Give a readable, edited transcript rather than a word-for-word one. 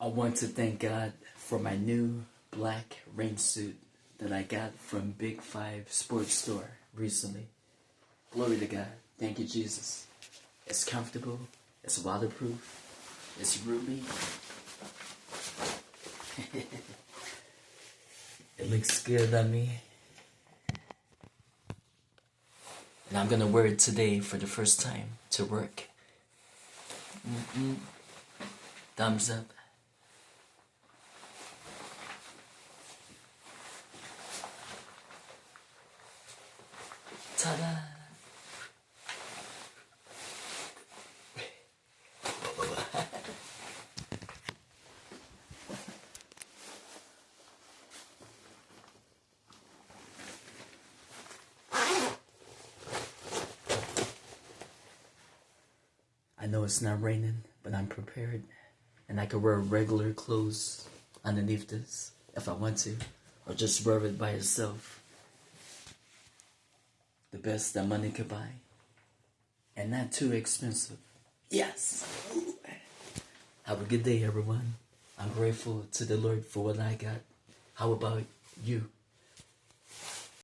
I want to thank God for my new black rain suit that I got from Big Five Sports Store recently. Glory to God. Thank you, Jesus. It's comfortable. It's waterproof. It's roomy. It looks good on me. And I'm gonna wear it today for the first time to work. Thumbs up. Ta-da! I know it's not raining, but I'm prepared. And I can wear regular clothes underneath this if I want to. Or just wear it by itself. The best that money could buy. And not too expensive. Yes! Ooh. Have a good day, everyone. I'm grateful to the Lord for what I got. How about you?